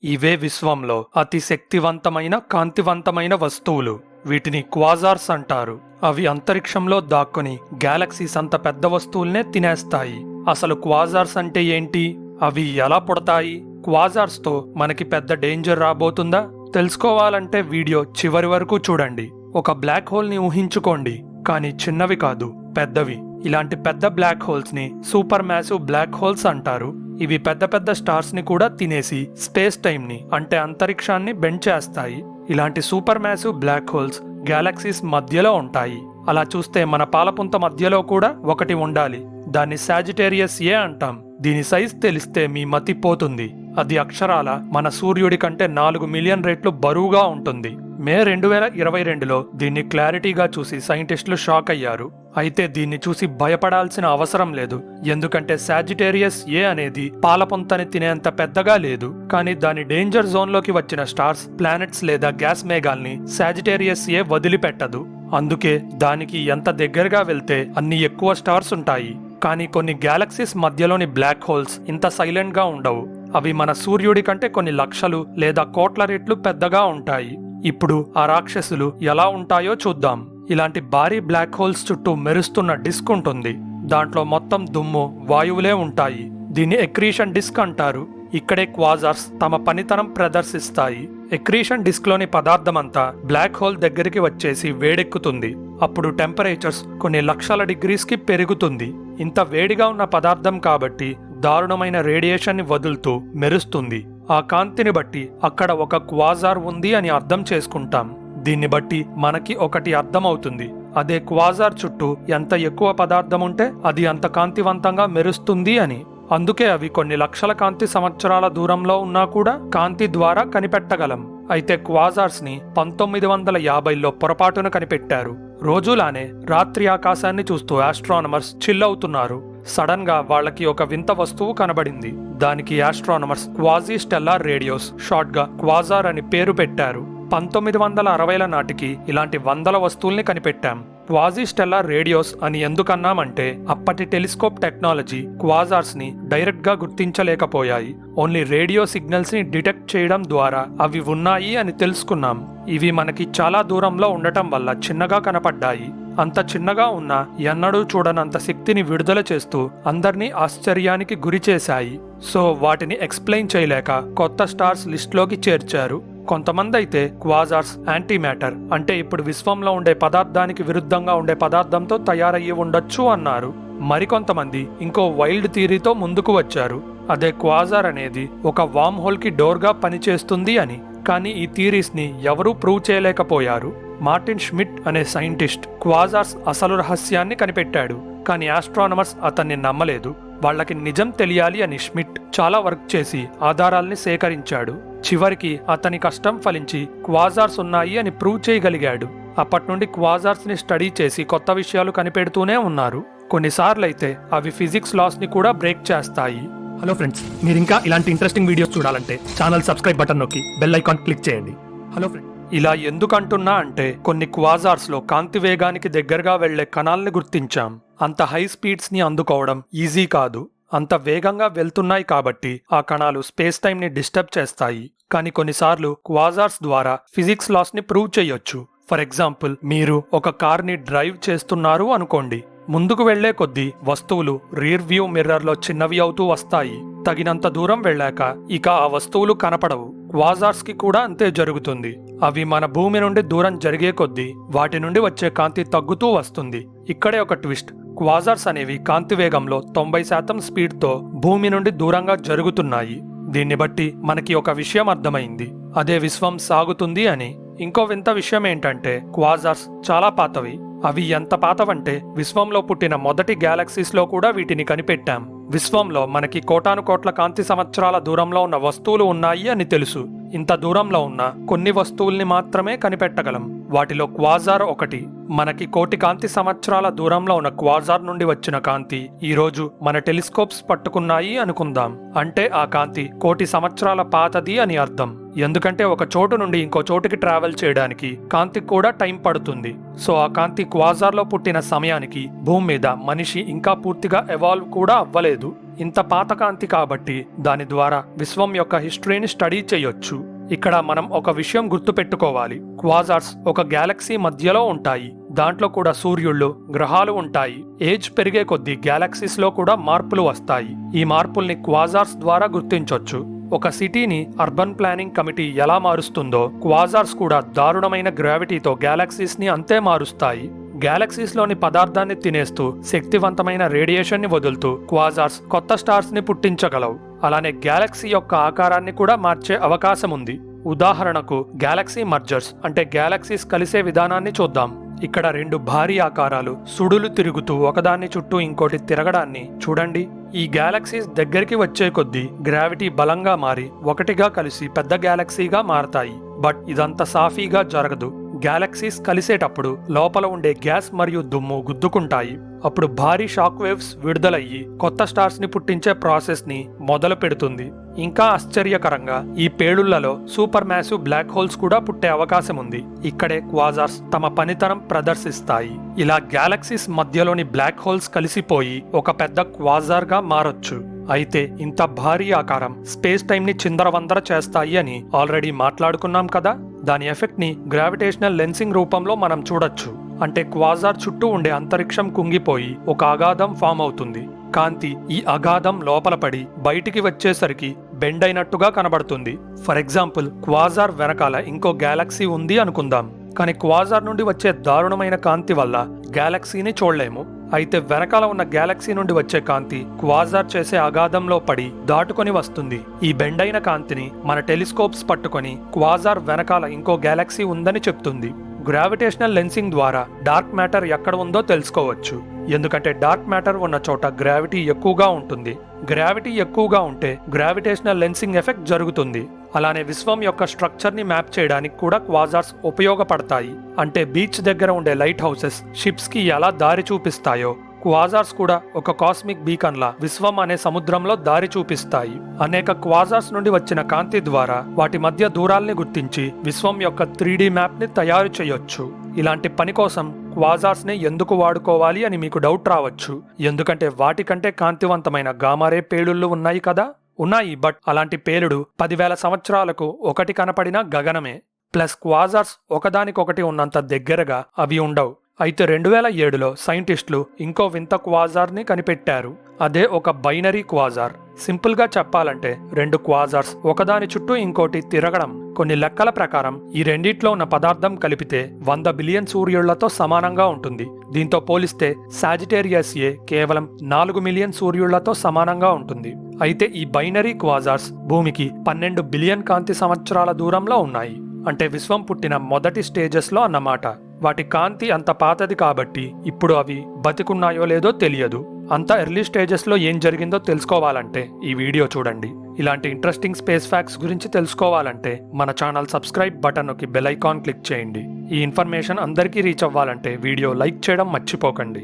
ఇవే విశ్వంలో అతి శక్తివంతమైన కాంతివంతమైన వస్తువులు. వీటిని క్వాజార్స్ అంటారు. అవి అంతరిక్షంలో దాక్కుని గ్యాలక్సీస్ అంత పెద్ద వస్తువుల్నే తినేస్తాయి. అసలు క్వాజార్స్ అంటే ఏంటి? అవి ఎలా పుడతాయి? క్వాజార్స్ తో మనకి పెద్ద డేంజర్ రాబోతుందా? తెలుసుకోవాలంటే వీడియో చివరి వరకు చూడండి. ఒక బ్లాక్ హోల్ ని ఊహించుకోండి, కానీ చిన్నవి కాదు, పెద్దవి. ఇలాంటి పెద్ద బ్లాక్ హోల్స్ ని సూపర్ మ్యాసివ్ బ్లాక్ హోల్స్ అంటారు. ఇవి పెద్ద పెద్ద స్టార్స్ ని కూడా తినేసి స్పేస్ టైం ని అంటే అంతరిక్షాన్ని బెండ్ చేస్తాయి. ఇలాంటి supermassive black holes galaxies మధ్యలో ఉంటాయి. అలా చూస్తే మన పాలపుంత మధ్యలో కూడా ఒకటి ఉండాలి. దాన్ని సాజిటేరియస్ ఏ అంటాం. దీని సైజ్ తెలిస్తే మీ మతి పోతుంది. అది అక్షరాల మన సూర్యుడి కంటే 4 మిలియన్ రెట్లు బరువుగా ఉంటుంది. మే 2022లో దీన్ని క్లారిటీగా చూసి సైంటిస్టులు షాక్ అయ్యారు. అయితే దీన్ని చూసి భయపడాల్సిన అవసరం లేదు, ఎందుకంటే సాజిటేరియస్ ఏ అనేది పాలపుంతని తినేంత పెద్దగా లేదు. కానీ దాని డేంజర్ జోన్లోకి వచ్చిన స్టార్స్, ప్లానెట్స్ లేదా గ్యాస్ మేఘాల్ని సాజిటేరియస్ ఏ వదిలిపెట్టదు. అందుకే దానికి ఎంత దగ్గరగా వెళ్తే అన్ని ఎక్కువ స్టార్స్ ఉంటాయి. కానీ కొన్ని గ్యాలక్సీస్ మధ్యలోని బ్లాక్ హోల్స్ ఇంత సైలెంట్ గా ఉండవు. అవి మన సూర్యుడి కంటే కొన్ని లక్షలు లేదా కోట్ల రెట్లు పెద్దగా ఉంటాయి. ఇప్పుడు ఆ రాక్షసులు ఎలా ఉంటాయో చూద్దాం. ఇలాంటి భారీ బ్లాక్ హోల్స్ చుట్టూ మెరుస్తున్న డిస్క్ ఉంటుంది. దాంట్లో మొత్తం దుమ్ము, వాయువులే ఉంటాయి. దీన్ని ఎక్రీషన్ డిస్క్ అంటారు. ఇక్కడే క్వాజార్స్ తమ పనితనం ప్రదర్శిస్తాయి. ఎక్రీషన్ డిస్క్ లోని పదార్థమంతా బ్లాక్ హోల్ దగ్గరికి వచ్చేసి వేడెక్కుతుంది. అప్పుడు టెంపరేచర్స్ కొన్ని లక్షల డిగ్రీస్ కి పెరుగుతుంది. ఇంత వేడిగా ఉన్న పదార్థం కాబట్టి దారుణమైన రేడియేషన్ ని వదులుతూ మెరుస్తుంది. ఆ కాంతిని బట్టి అక్కడ ఒక క్వాజార్ ఉంది అని అర్థం చేసుకుంటాం. దీన్ని బట్టి మనకి ఒకటి అర్థమవుతుంది. అదే క్వాజార్ చుట్టూ ఎంత ఎక్కువ పదార్థం ఉంటే అది అంత కాంతివంతంగా మెరుస్తుంది అని. అందుకే అవి కొన్ని లక్షల కాంతి సంవత్సరాల దూరంలో ఉన్నా కూడా కాంతి ద్వారా కనిపెట్టగలం. అయితే క్వాజార్స్ ని 1950లో పొరపాటున కనిపెట్టారు. రోజులానే రాత్రి ఆకాశాన్ని చూస్తూ ఆస్ట్రానమర్స్ చిల్ అవుతున్నారు. సడన్ గా వాళ్ళకి ఒక వింత వస్తువు కనబడింది. దానికి astronomers quasi stellar radios, short గా క్వాజార్ అని పేరు పెట్టారు. 1960ల నాటికి ఇలాంటి వందల వస్తువుల్ని కనిపెట్టాం. క్వాజీ స్టెల్లార్ రేడియోస్ అని ఎందుకన్నామంటే అప్పటి టెలిస్కోప్ టెక్నాలజీ క్వాజార్స్ ని డైరెక్ట్ గా గుర్తించలేకపోయాయి. ఓన్లీ రేడియో సిగ్నల్స్ ని డిటెక్ట్ చేయడం ద్వారా అవి ఉన్నాయి అని తెలుసుకున్నాం. ఇవి మనకి చాలా దూరంలో ఉండటం వల్ల చిన్నగా కనపడ్డాయి. అంత చిన్నగా ఉన్నా ఎన్నడూ చూడనంత శక్తిని విడుదల చేస్తూ అందర్నీ ఆశ్చర్యానికి గురి చేశాయి. సో వాటిని ఎక్స్ప్లెయిన్ చేయలేక కొత్త స్టార్స్ లిస్ట్లోకి చేర్చారు. కొంతమంది అయితే క్వాజార్స్ యాంటీ మ్యాటర్ అంటే ఇప్పుడు విశ్వంలో ఉండే పదార్థానికి విరుద్ధంగా ఉండే పదార్థంతో తయారయ్యి ఉండొచ్చు అన్నారు. మరికొంతమంది ఇంకో వైల్డ్ థియరీతో ముందుకు వచ్చారు. అదే క్వాజార్ అనేది ఒక వామ్ హోల్ కి డోర్ గా పనిచేస్తుంది అని. కానీ ఈ థియరీస్ ని ఎవరూ ప్రూవ్ చేయలేకపోయారు. మార్టిన్ షమిట్ అనే సైంటిస్ట్ క్వాజార్స్ అసలు రహస్యాన్ని కనిపెట్టాడు. కానీ ఆస్ట్రానమర్స్ అతన్ని నమ్మలేదు. వాళ్ళకి నిజం తెలియాలి అని షమిట్ చాలా వర్క్ చేసి ఆధారాల్ని సేకరించాడు. చివరికి అతని కష్టం ఫలించి క్వాజార్స్ ఉన్నాయి అని ప్రూవ్ చేయగలిగాడు. అప్పటి నుండి క్వాజార్స్ ని స్టడీ చేసి కొత్త విషయాలు కనిపెడుతూనే ఉన్నారు. కొన్నిసార్లైతే అవి ఫిజిక్స్ లాస్ ని కూడా బ్రేక్ చేస్తాయి. హలో ఫ్రెండ్స్, మీరు ఇంకా ఇలాంటి ఇంట్రెస్టింగ్ వీడియోస్ చూడాలంటే ఛానల్ సబ్స్క్రైబ్ బటన్ నొక్కి బెల్ ఐకాన్ క్లిక్ చేయండి. హలో ఫ్రెండ్స్, ఇలా ఎందుకంటున్నా అంటే కొన్ని క్వాజార్స్ లో కాంతి వేగానికి దగ్గరగా వెళ్లే కణాల్ని గుర్తించాం. అంత హై స్పీడ్స్ ని అందుకోవడం ఈజీ కాదు. అంత వేగంగా వెళ్తున్నాయి కాబట్టి ఆ కణాలు స్పేస్ టైం ని డిస్టర్బ్ చేస్తాయి. కానీ కొన్నిసార్లు క్వాజార్స్ ద్వారా ఫిజిక్స్ లాస్ ని ప్రూవ్ చేయొచ్చు. ఫర్ ఎగ్జాంపుల్, మీరు ఒక కార్ ని డ్రైవ్ చేస్తున్నారు అనుకోండి. ముందుకు వెళ్లే కొద్దీ వస్తువులు రియర్ వ్యూ మిర్రర్ లో చిన్నవి అవుతూ వస్తాయి. తగినంత దూరం వెళ్ళాక ఇక ఆ వస్తువులు కనపడవు. క్వాజార్స్ కి కూడా అంతే జరుగుతుంది. అవి మన భూమి నుండి దూరం జరిగే కొద్దీ వాటి నుండి వచ్చే కాంతి తగ్గుతూ వస్తుంది. ఇక్కడే ఒక ట్విస్ట్. క్వాజార్స్ అనేవి కాంతి వేగంలో 90% స్పీడ్తో భూమి నుండి దూరంగా జరుగుతున్నాయి. దీన్ని బట్టి మనకి ఒక విషయం అర్థమైంది, అదే విశ్వం సాగుతుంది అని. ఇంకో వింత విషయం ఏంటంటే క్వాజార్స్ చాలా పాతవి. అవి ఎంత పాతవంటే విశ్వంలో పుట్టిన మొదటి గ్యాలక్సీస్ లో కూడా వీటిని కనిపెట్టాం. విశ్వంలో మనకి కోటాను కోట్ల కాంతి సంవత్సరాల దూరంలో ఉన్న వస్తువులు ఉన్నాయి అని తెలుసు. ఇంత దూరంలో ఉన్న కొన్ని వస్తువుల్ని మాత్రమే కనిపెట్టగలం. వాటిలో క్వాజార్ ఒకటి. మనకి కోటి కాంతి సంవత్సరాల దూరంలో ఉన్న క్వాజార్ నుండి వచ్చిన కాంతి ఈ రోజు మన టెలిస్కోప్స్ పట్టుకున్నాయి అనుకుందాం. అంటే ఆ కాంతి కోటి సంవత్సరాల పాతది అని అర్థం. ఎందుకంటే ఒక చోటు నుండి ఇంకో చోటుకి ట్రావెల్ చేయడానికి కాంతికి కూడా టైం పడుతుంది. సో ఆ కాంతి క్వాజార్లో పుట్టిన సమయానికి భూమి మీద మనిషి ఇంకా పూర్తిగా ఎవాల్వ్ కూడా అవ్వలేదు. ఇంత పాత కాంతి కాబట్టి దాని ద్వారా విశ్వం యొక్క హిస్టరీని స్టడీ చేయొచ్చు. ఇక్కడ మనం ఒక విషయం గుర్తుపెట్టుకోవాలి. క్వాజార్స్ ఒక గ్యాలక్సీ మధ్యలో ఉంటాయి. దాంట్లో కూడా సూర్యుళ్ళు, గ్రహాలు ఉంటాయి. ఏజ్ పెరిగే కొద్దీ గ్యాలక్సీస్ లో కూడా మార్పులు వస్తాయి. ఈ మార్పుల్ని క్వాజార్స్ ద్వారా గుర్తించొచ్చు. ఒక సిటీని అర్బన్ ప్లానింగ్ కమిటీ ఎలా మారుస్తుందో క్వాజార్స్ కూడా దారుణమైన గ్రావిటీతో గ్యాలక్సీస్ ని అంతే మారుస్తాయి. గ్యాలక్సీస్ లోని పదార్థాన్ని తినేస్తూ శక్తివంతమైన రేడియేషన్ ని వదులుతూ క్వాజార్స్ కొత్త స్టార్స్ ని పుట్టించగలవు. అలానే గ్యాలక్సీ యొక్క ఆకారాన్ని కూడా మార్చే అవకాశం ఉంది. ఉదాహరణకు గ్యాలక్సీ మర్జర్స్ అంటే గ్యాలక్సీస్ కలిసే విధానాన్ని చూద్దాం. ఇక్కడ రెండు భారీ ఆకారాలు సుడులు తిరుగుతూ ఒకదాన్ని చుట్టూ ఇంకోటి తిరగడాన్ని చూడండి. ఈ గ్యాలక్సీస్ దగ్గరికి వచ్చే కొద్దీ గ్రావిటీ బలంగా మారి ఒకటిగా కలిసి పెద్ద గ్యాలక్సీగా మారతాయి. బట్ ఇదంత సాఫీగా జరగదు. గ్యాలక్సీస్ కలిసేటప్పుడు లోపల ఉండే గ్యాస్ మరియు దుమ్ము గుద్దుకుంటాయి. అప్పుడు భారీ షాక్ వేవ్స్ విడుదలయ్యి కొత్త స్టార్స్ ని పుట్టించే ప్రాసెస్ ని మొదలు పెడుతుంది. ఇంకా ఆశ్చర్యకరంగా ఈ పేలుళ్లలో సూపర్ మ్యాసివ్ బ్లాక్ హోల్స్ కూడా పుట్టే అవకాశం ఉంది. ఇక్కడే క్వాజార్స్ తమ పనితనం ప్రదర్శిస్తాయి. ఇలా గ్యాలక్సీస్ మధ్యలోని బ్లాక్ హోల్స్ కలిసిపోయి ఒక పెద్ద క్వాజార్ గా మారొచ్చు. అయితే ఇంత భారీ ఆకారం స్పేస్ టైం ని చిందరవందర చేస్తాయి అని ఆల్రెడీ మాట్లాడుకున్నాం కదా. దాని ఎఫెక్ట్ ని గ్రావిటేషనల్ లెన్సింగ్ రూపంలో మనం చూడొచ్చు. అంటే క్వాజార్ చుట్టూ ఉండే అంతరిక్షం కుంగిపోయి ఒక అగాధం ఫామ్ అవుతుంది. కాంతి ఈ అగాధం లోపల పడి బయటికి వచ్చేసరికి బెండ్ అయినట్టుగా కనబడుతుంది. ఫర్ ఎగ్జాంపుల్, క్వాజార్ వెనకాల ఇంకో గ్యాలక్సీ ఉంది అనుకుందాం. కానీ క్వాజార్ నుండి వచ్చే దారుణమైన కాంతి వల్ల గ్యాలక్సీని చూడలేము. అయితే వెనకాల ఉన్న గ్యాలక్సీ నుండి వచ్చే కాంతి క్వాజార్ చేసే అగాధంలో పడి దాటుకొని వస్తుంది. ఈ బెండైన కాంతిని మన టెలిస్కోప్స్ పట్టుకొని క్వాజార్ వెనకాల ఇంకో గ్యాలక్సీ ఉందని చెప్తుంది. గ్రావిటేషనల్ లెన్సింగ్ ద్వారా డార్క్ మ్యాటర్ ఎక్కడ ఉందో తెలుసుకోవచ్చు. ఎందుకంటే డార్క్ మ్యాటర్ ఉన్న చోట గ్రావిటీ ఎక్కువగా ఉంటుంది. గ్రావిటీ ఎక్కువగా ఉంటే గ్రావిటేషనల్ లెన్సింగ్ ఎఫెక్ట్ జరుగుతుంది. అలానే విశ్వం యొక్క స్ట్రక్చర్ ని మ్యాప్ చేయడానికి కూడా క్వాజార్స్ ఉపయోగపడతాయి. అంటే బీచ్ దగ్గర ఉండే లైట్ హౌసెస్ షిప్స్ కి ఎలా దారి చూపిస్తాయో క్వాజార్స్ కూడా ఒక కాస్మిక్ బీకన్ లా విశ్వం అనే సముద్రంలో దారి చూపిస్తాయి. అనేక క్వాజార్స్ నుండి వచ్చిన కాంతి ద్వారా వాటి మధ్య దూరాల్ని గుర్తించి విశ్వం యొక్క 3D మ్యాప్ ని తయారు చేయొచ్చు. ఇలాంటి పని కోసం క్వాజార్స్ ని ఎందుకు వాడుకోవాలి అని మీకు డౌట్ రావచ్చు. ఎందుకంటే వాటికంటే కాంతివంతమైన గామారే పేలుళ్లు ఉన్నాయి కదా. ఉన్నాయి, బట్ అలాంటి పేలుడు 10,000 సంవత్సరాలకు ఒకటి కనపడిన గగనమే. ప్లస్ క్వాజార్స్ ఒకదానికొకటి ఉన్నంత దగ్గరగా అవి ఉండవు. అయితే 2007లో సైంటిస్టులు ఇంకో వింత క్వాజార్ ని కనిపెట్టారు. అదే ఒక బైనరీ క్వాజార్. సింపుల్ గా చెప్పాలంటే రెండు క్వాజార్స్ ఒకదాని చుట్టూ ఇంకోటి తిరగడం. కొన్ని లెక్కల ప్రకారం ఈ రెండిట్లో ఉన్న పదార్థం కలిపితే 100 బిలియన్ సూర్యుళ్లతో సమానంగా ఉంటుంది. దీంతో పోలిస్తే సాజిటేరియస్ ఏ కేవలం 4 మిలియన్ సూర్యుళ్లతో సమానంగా ఉంటుంది. అయితే ఈ బైనరీ క్వాజార్స్ భూమికి 12 బిలియన్ కాంతి సంవత్సరాల దూరంలో ఉన్నాయి. అంటే విశ్వం పుట్టిన మొదటి స్టేజెస్ లో అన్నమాట. వాటి కాంతి అంత పాతది కాబట్టి ఇప్పుడు అవి బతికున్నాయో లేదో తెలియదు. అంత ఎర్లీ స్టేజెస్ లో ఏం జరిగిందో తెలుసుకోవాలంటే ఈ వీడియో చూడండి. ఇలాంటి ఇంట్రెస్టింగ్ స్పేస్ ఫ్యాక్ట్స్ గురించి తెలుసుకోవాలంటే మన ఛానల్ సబ్స్క్రైబ్ బటన్ నొక్కి బెల్ ఐకాన్ క్లిక్ చేయండి. ఈ ఇన్ఫర్మేషన్ అందరికీ రీచ్ అవ్వాలంటే వీడియో లైక్ చేయడం మర్చిపోకండి.